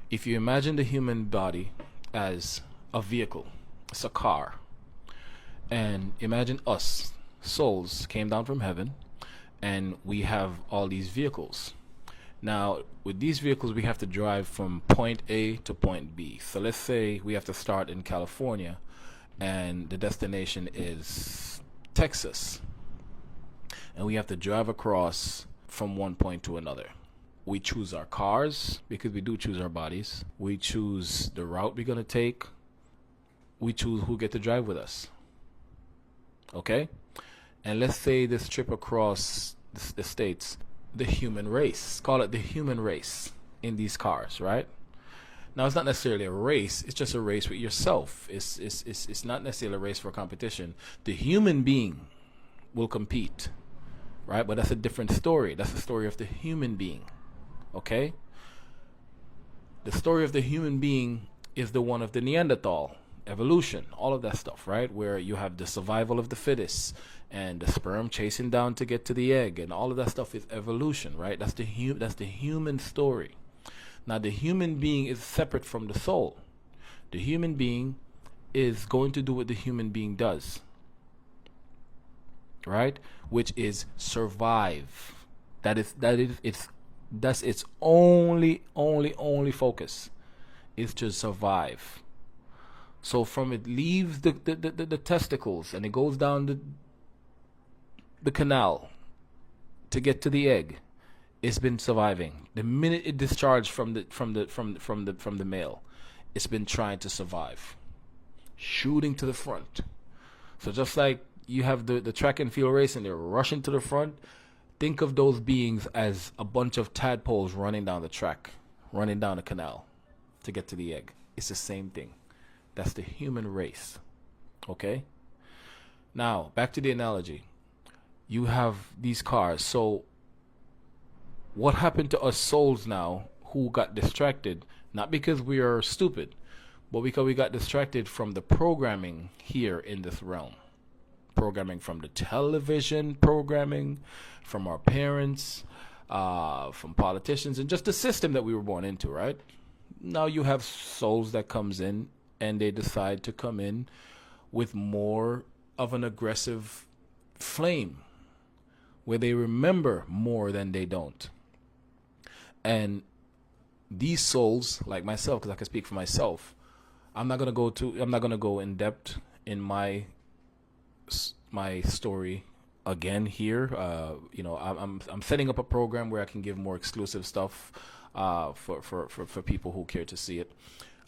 If you imagine the human body as a vehicle, it's a car, and imagine us, souls, came down from heaven, and we have all these vehicles. Now, with these vehicles, we have to drive from point A to point B. So let's say we have to start in California, and the destination is Texas, and we have to drive across from one point to another. We choose our cars because we do choose our bodies. We choose the route we're going to take. We choose who get to drive with us. Okay? And let's say this trip across the states, the human race, call it the human race in these cars, right? Now, it's not necessarily a race. It's just a race with yourself. It's not necessarily a race for competition. The human being will compete, right? But that's a different story. That's the story of the human being. Okay? The story of the human being is the one of the Neanderthal, evolution, all of that stuff, right? Where you have the survival of the fittest and the sperm chasing down to get to the egg, and all of that stuff is evolution, right? That's the human story. Now, the human being is separate from the soul. The human being is going to do what the human being does, right? Which is survive. That's its only focus, is to survive. So from it leaves the testicles and it goes down the canal to get to the egg. It's been surviving. The minute it discharged from the male, it's been trying to survive, shooting to the front. So just like you have the track and field race and they're rushing to the front, think of those beings as a bunch of tadpoles running down the track, running down the canal to get to the egg. It's the same thing. That's the human race. Okay? Now, back to the analogy. You have these cars. So, what happened to us souls now who got distracted? Not because we are stupid, but because we got distracted from the programming here in this realm. Programming from the television, programming from our parents, from politicians, and just the system that we were born into, right? Now you have souls that comes in and they decide to come in with more of an aggressive flame where they remember more than they don't. And these souls, like myself, because I can speak for myself, I'm not gonna go in depth in my story again here. I'm setting up a program where I can give more exclusive stuff for people who care to see it.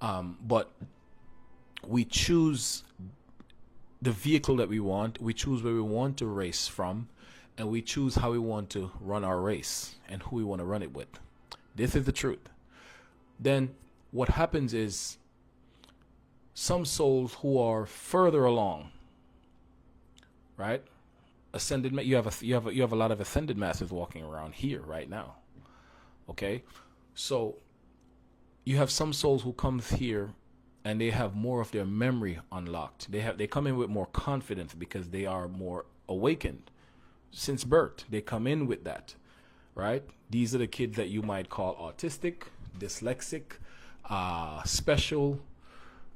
But we choose the vehicle that we want. We choose where we want to race from, and we choose how we want to run our race and who we want to run it with. This is the truth. Then what happens is some souls who are further along, right? Ascended, you have a lot of ascended masters walking around here right now. Okay? So you have some souls who comes here and they have more of their memory unlocked. They come in with more confidence because they are more awakened since birth. They come in with that, right? These are the kids that you might call autistic, dyslexic, special,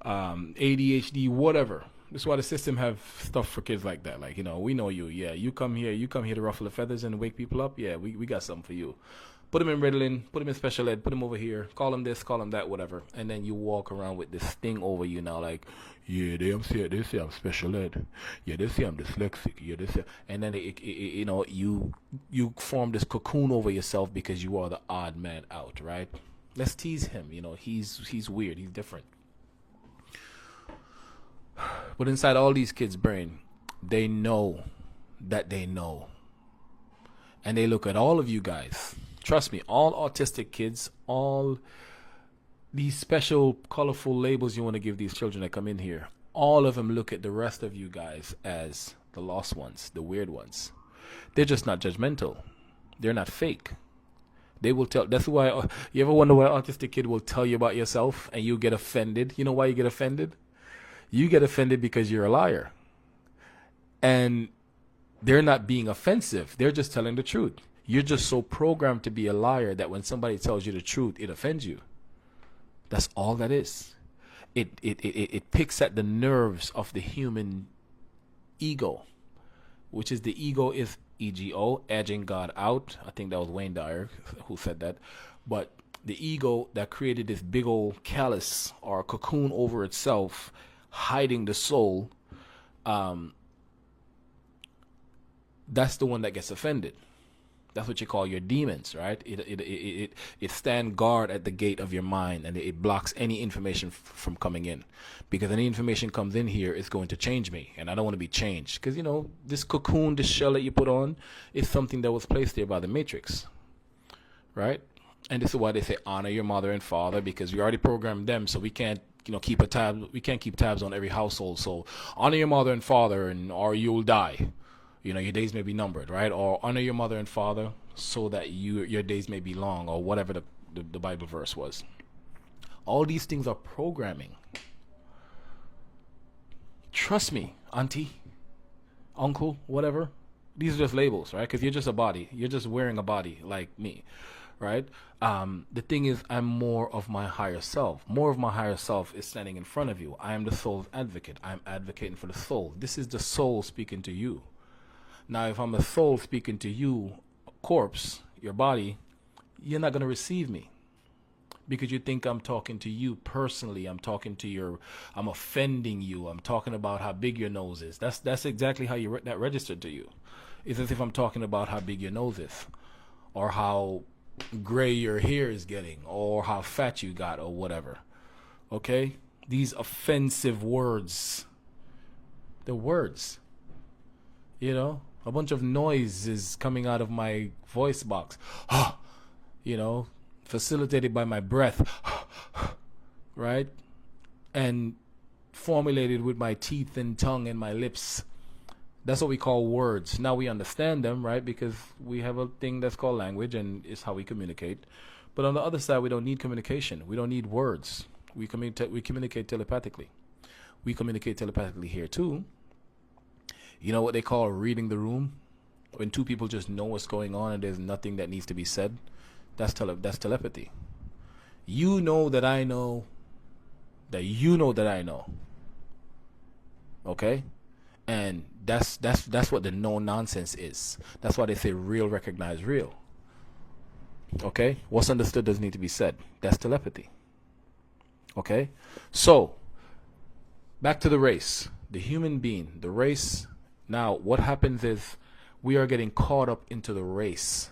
ADHD, whatever. That's why the system have stuff for kids like that. Like, we know you. Yeah, you come here to ruffle the feathers and wake people up. Yeah, we got something for you. Put them in Ritalin, put them in special ed, put them over here, call them this, call them that, whatever. And then you walk around with this thing over you now, like, yeah, they say I'm special ed. Yeah, they say I'm dyslexic. Yeah, they say, and then you form this cocoon over yourself because you are the odd man out, right? Let's tease him. He's weird. He's different. But inside all these kids' brain, they know that they know. And they look at all of you guys. Trust me, all autistic kids, all these special, colorful labels you want to give these children that come in here, all of them look at the rest of you guys as the lost ones, the weird ones. They're just not judgmental. They're not fake. They will tell. That's why, you ever wonder why an autistic kid will tell you about yourself and you get offended? You know why you get offended? You get offended because you're a liar. And they're not being offensive. They're just telling the truth. You're just so programmed to be a liar that when somebody tells you the truth, it offends you. That's all that is. It picks at the nerves of the human ego, which is the ego is ego, edging God out. I think that was Wayne Dyer who said that. But the ego that created this big old callus or cocoon over itself, hiding the soul, um, that's the one that gets offended. That's what you call your demons, right? It stand guard at the gate of your mind, and it blocks any information from coming in, because any information comes in here is going to change me, and I don't want to be changed, because this cocoon, this shell that you put on, is something that was placed there by the Matrix, right? And this is why they say honor your mother and father, because we already programmed them, so we can't keep a tab. We can't keep tabs on every household. So honor your mother and father, and or you'll die. Your days may be numbered, right? Or honor your mother and father so that your days may be long, or whatever the Bible verse was. All these things are programming. Trust me, auntie, uncle, whatever. These are just labels, right? Because you're just a body. You're just wearing a body like me, right? The thing is, I'm more of my higher self. More of my higher self is standing in front of you. I am the soul's advocate. I'm advocating for the soul. This is the soul speaking to you. Now, if I'm a soul speaking to you, corpse, your body, you're not going to receive me, because you think I'm talking to you personally. I'm offending you. I'm talking about how big your nose is. That's exactly how that registered to you. It's as if I'm talking about how big your nose is, or how gray your hair is getting, or how fat you got, or whatever. Okay? These offensive words. They're words. A bunch of noise is coming out of my voice box. Facilitated by my breath. Right? And formulated with my teeth and tongue and my lips. That's what we call words. Now we understand them, right? Because we have a thing that's called language, and it's how we communicate. But on the other side, we don't need communication. We don't need words. We communicate telepathically. We communicate telepathically here too. You know what they call reading the room? When two people just know what's going on and there's nothing that needs to be said. That's telepathy. You know that I know that you know that I know. Okay? And that's what the no nonsense is. That's why they say real recognize real. Okay? What's understood doesn't need to be said. That's telepathy. Okay? So, back to the race. The human being, the race. Now, what happens is we are getting caught up into the race.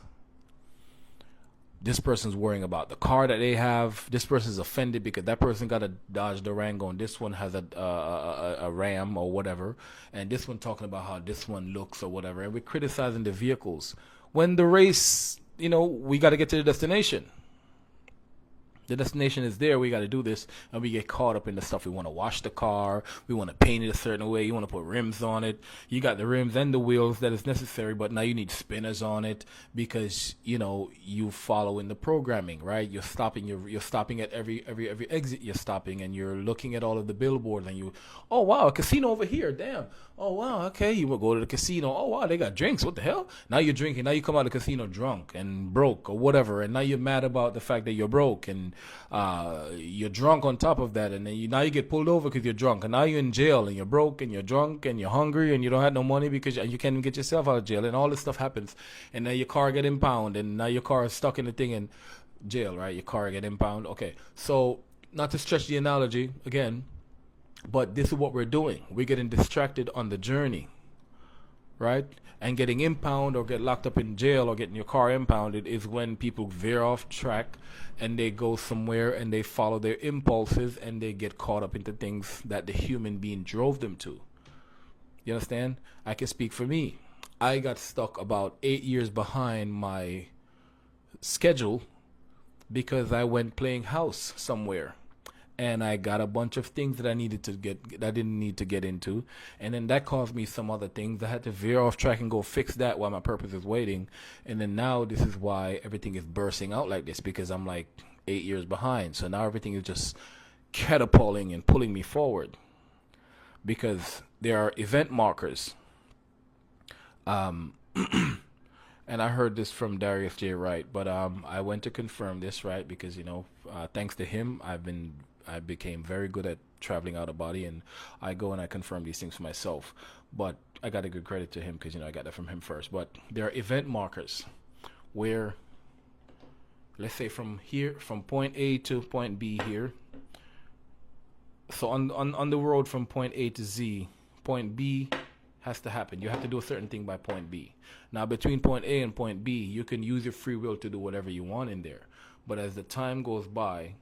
This person's worrying about the car that they have. This person's offended because that person got a Dodge Durango and this one has a Ram or whatever. And this one talking about how this one looks or whatever. And we're criticizing the vehicles. When the race, we got to get to the destination. The destination is there. We got to do this, and we get caught up in the stuff. We want to wash the car. We want to paint it a certain way. You want to put rims on it. You got the rims and the wheels that is necessary, but now you need spinners on it because you follow in the programming, right? You're stopping. You're stopping at every exit. You're stopping, and you're looking at all of the billboards, and oh wow, a casino over here. Damn. Oh wow, okay. You will go to the casino. Oh wow, they got drinks. What the hell? Now you're drinking. Now you come out of the casino drunk and broke or whatever, and now you're mad about the fact that you're broke and you're drunk on top of that, and then now you get pulled over because you're drunk, and now you're in jail, and you're broke, and you're drunk, and you're hungry, and you don't have no money because you can't even get yourself out of jail, and all this stuff happens, and then your car get impounded, and now your car is stuck in the thing in jail, right? Your car get impounded. Okay, so not to stretch the analogy again, but this is what we're doing. We're getting distracted on the journey, right? And getting impounded or get locked up in jail or getting your car impounded is when people veer off track and they go somewhere and they follow their impulses and they get caught up into things that the human being drove them to. You understand? I can speak for me. I got stuck about 8 years behind my schedule because I went playing house somewhere. And I got a bunch of things that I didn't need to get into. And then that caused me some other things. I had to veer off track and go fix that while my purpose is waiting. And then now this is why everything is bursting out like this, because I'm like 8 years behind. So now everything is just catapulting and pulling me forward. Because there are event markers. and I heard this from Darius J. Wright, but I went to confirm this, right? Because thanks to him, I became very good at traveling out of body, and I go and I confirm these things for myself. But I got to give credit to him because I got that from him first. But there are event markers where, let's say from here, from point A to point B here. So on the road from point A to Z, point B has to happen. You have to do a certain thing by point B. Now between point A and point B, you can use your free will to do whatever you want in there. But as the time goes by,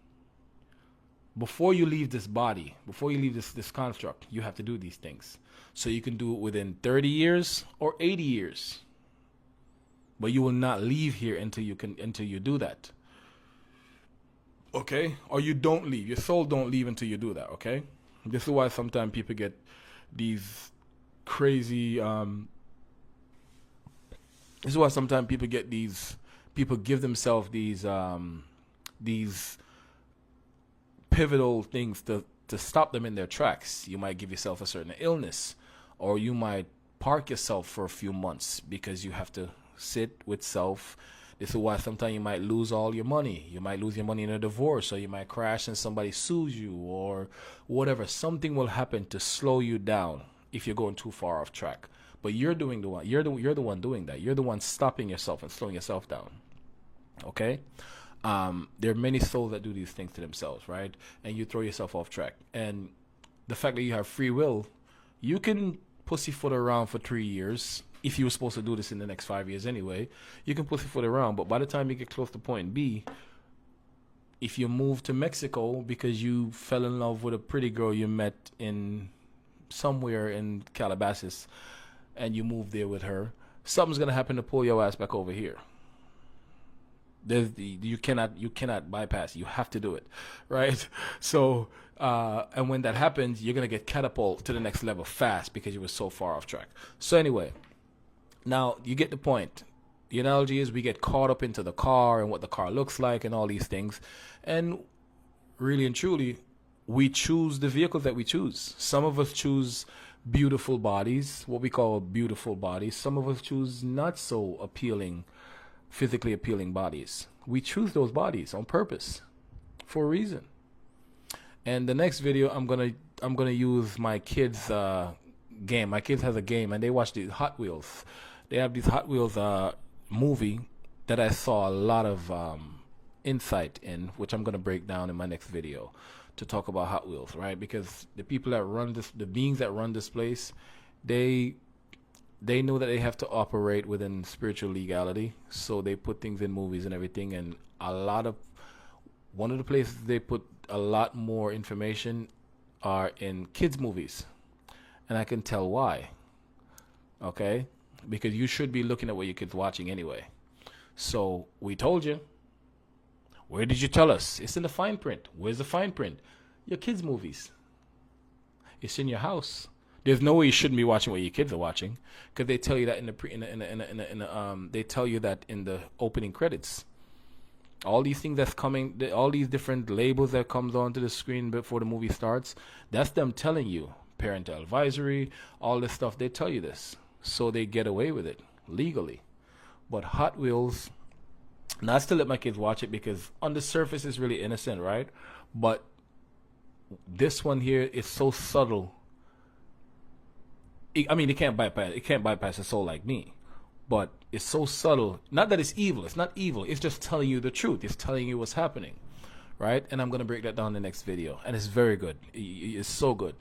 before you leave this body, before you leave this construct, you have to do these things. So you can do it within 30 years or 80 years. But you will not leave here until you do that. Okay? Or you don't leave. Your soul don't leave until you do that, okay? This is why sometimes people get these crazy this is why sometimes people give themselves these pivotal things to stop them in their tracks. You might give yourself a certain illness, or you might park yourself for a few months because you have to sit with self. This is why sometimes you might lose all your money. You might lose your money in a divorce, or you might crash and somebody sues you, or whatever. Something will happen to slow you down if you're going too far off track. But you're the one doing that. You're the one stopping yourself and slowing yourself down. Okay? There are many souls that do these things to themselves, right? And you throw yourself off track. And the fact that you have free will, you can pussyfoot around for 3 years. If you were supposed to do this in the next 5 years anyway, you can pussyfoot around. But by the time you get close to point B, if you move to Mexico because you fell in love with a pretty girl you met in somewhere in Calabasas, and you move there with her, something's gonna happen to pull your ass back over here. You cannot bypass. You have to do it, right? So, and when that happens, you're gonna get catapulted to the next level fast because you were so far off track. So anyway, now you get the point. The analogy is we get caught up into the car and what the car looks like and all these things, and really and truly, we choose the vehicles that we choose. Some of us choose beautiful bodies, what we call beautiful bodies. Some of us choose not so appealing, physically appealing bodies. We choose those bodies on purpose for a reason. And the next video, I'm gonna use my kids' game. My kids has a game, and they watch these Hot Wheels. They have these Hot Wheels movie that I saw a lot of insight in, which I'm gonna break down in my next video to talk about Hot Wheels, right? Because the people that run this, the beings that run this place, they know that they have to operate within spiritual legality, so they put things in movies and everything. And one of the places they put a lot more information are in kids movies, and I can tell why. Okay, because you should be looking at what your kids watching anyway. So we told you. Where did you tell us? It's in the fine print. Where's the fine print? Your kids' movies. It's in your house. There's no way you shouldn't be watching what your kids are watching, because they tell you that they tell you that in the opening credits. All these things that's coming, all these different labels that comes onto the screen before the movie starts, that's them telling you parental advisory, all this stuff. They tell you this, so they get away with it legally. But Hot Wheels. Now, I still let my kids watch it because on the surface it's really innocent, right? But this one here is so subtle. It can't bypass a soul like me. But it's so subtle. Not that it's evil. It's not evil. It's just telling you the truth. It's telling you what's happening, right? And I'm gonna break that down in the next video. And it's very good. It's so good.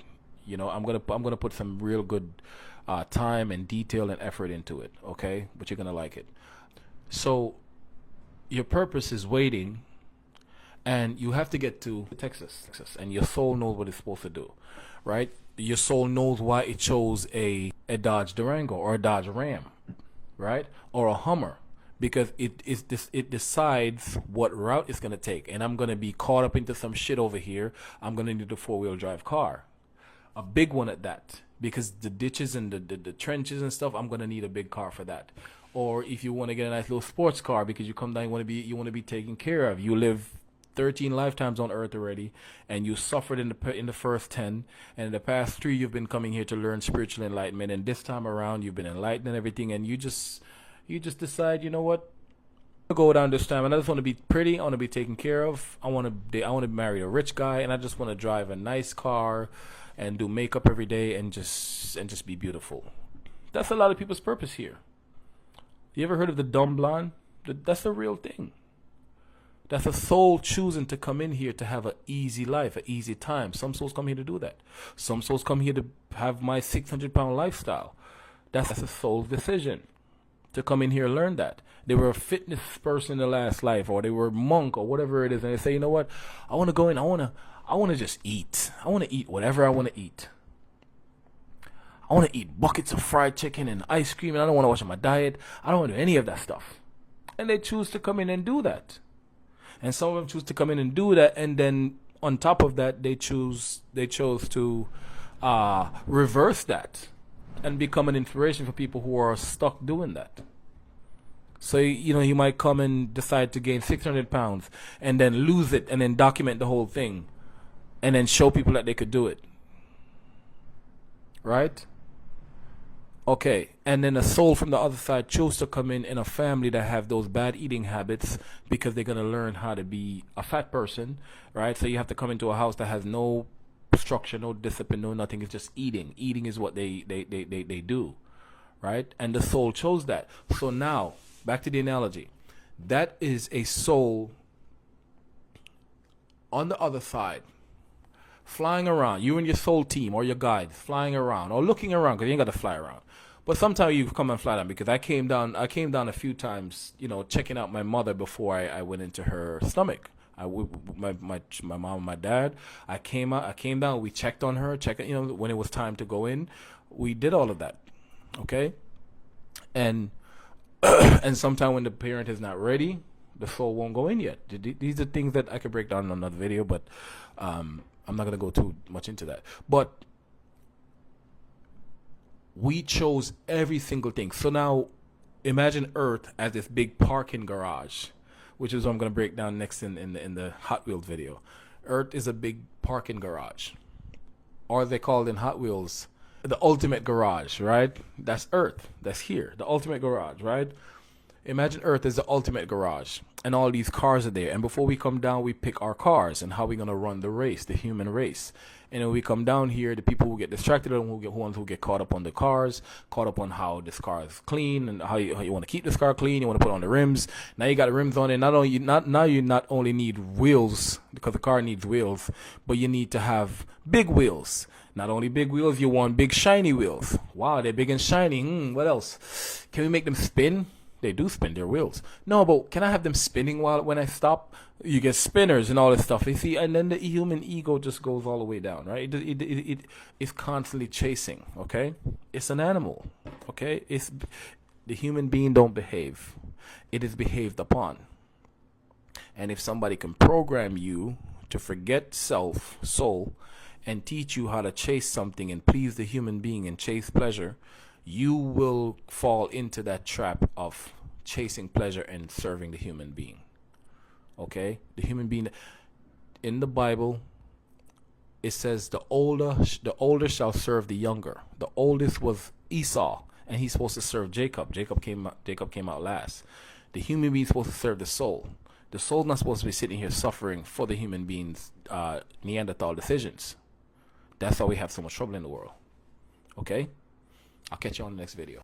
I'm gonna put some real good time and detail and effort into it. Okay, but you're gonna like it. So. Your purpose is waiting, and you have to get to Texas, and your soul knows what it's supposed to do, right? Your soul knows why it chose a Dodge Durango or a Dodge Ram, right? Or a Hummer, because it decides what route it's going to take. And I'm going to be caught up into some shit over here. I'm going to need a 4-wheel drive car, a big one at that, because the ditches and the trenches and stuff, I'm going to need a big car for that. Or if you want to get a nice little sports car because you come down, you want to be taken care of. You live 13 lifetimes on Earth already, and you suffered in the first 10, and in the past 3 you've been coming here to learn spiritual enlightenment. And this time around, you've been enlightened and everything, and You just decide, you know what? I go down this time, and I just want to be pretty. I want to be taken care of. I want to marry a rich guy, and I just want to drive a nice car, and do makeup every day, and just be beautiful. That's a lot of people's purpose here. You ever heard of the dumb blonde? That's a real thing. That's a soul choosing to come in here to have an easy life, an easy time. Some souls come here to do that. Some souls come here to have my 600-pound lifestyle. That's a soul's decision to come in here and learn that. They were a fitness person in the last life, or they were a monk, or whatever it is, and they say, you know what? I want to go in. I want to just eat. I want to eat whatever I want to eat. I want to eat buckets of fried chicken and ice cream, and I don't want to watch my diet. I don't want to do any of that stuff. And they choose to come in and do that. And some of them choose to come in and do that, and then on top of that, they chose to reverse that and become an inspiration for people who are stuck doing that. So, you know, you might come and decide to gain 600 pounds and then lose it and then document the whole thing and then show people that they could do it. Right? Okay, and then a soul from the other side chose to come in a family that have those bad eating habits because they're going to learn how to be a fat person, right? So you have to come into a house that has no structure, no discipline, no nothing. It's just eating. Eating is what they do, right? And the soul chose that. So now, back to the analogy. That is a soul on the other side, flying around. You and your soul team or your guides flying around or looking around, because you ain't got to fly around. But sometimes you come and fly down, because I came down a few times, you know, checking out my mother before I went into her stomach. My mom and my dad. I came down. We checked on her. You know, when it was time to go in, we did all of that. Okay, and and sometimes when the parent is not ready, the soul won't go in yet. These are things that I could break down in another video, but I'm not gonna go too much into that. But we chose every single thing. So now imagine Earth as this big parking garage, which is what I'm going to break down next in the Hot Wheels video. Earth is a big parking garage, or they call it in Hot Wheels the ultimate garage, right? That's Earth. That's here, the ultimate garage, right? Imagine Earth is the ultimate garage, and all these cars are there. And before we come down, we pick our cars and how we're going to run the race, the human race. And when we come down here, the people who get distracted are the ones who get caught up on the cars, caught up on how this car is clean and how you want to keep this car clean. You want to put on the rims. Now you got the rims on it. Now you not only need wheels, because the car needs wheels, but you need to have big wheels. Not only big wheels, you want big shiny wheels. Wow, they're big and shiny. What else? Can we make them spin? They do spin their wheels. No, but can I have them spinning when I stop? You get spinners and all this stuff. You see, and then the human ego just goes all the way down, right? It is constantly chasing. Okay, it's an animal. Okay, it's the human being don't behave. It is behaved upon. And if somebody can program you to forget soul, and teach you how to chase something and please the human being and chase pleasure, you will fall into that trap of chasing pleasure and serving the human being. Okay? The human being, in the Bible, it says the older shall serve the younger. The oldest was Esau, and he's supposed to serve Jacob. Jacob came out last. The human being is supposed to serve the soul. The soul's not supposed to be sitting here suffering for the human being's Neanderthal decisions. That's why we have so much trouble in the world. Okay? I'll catch you on the next video.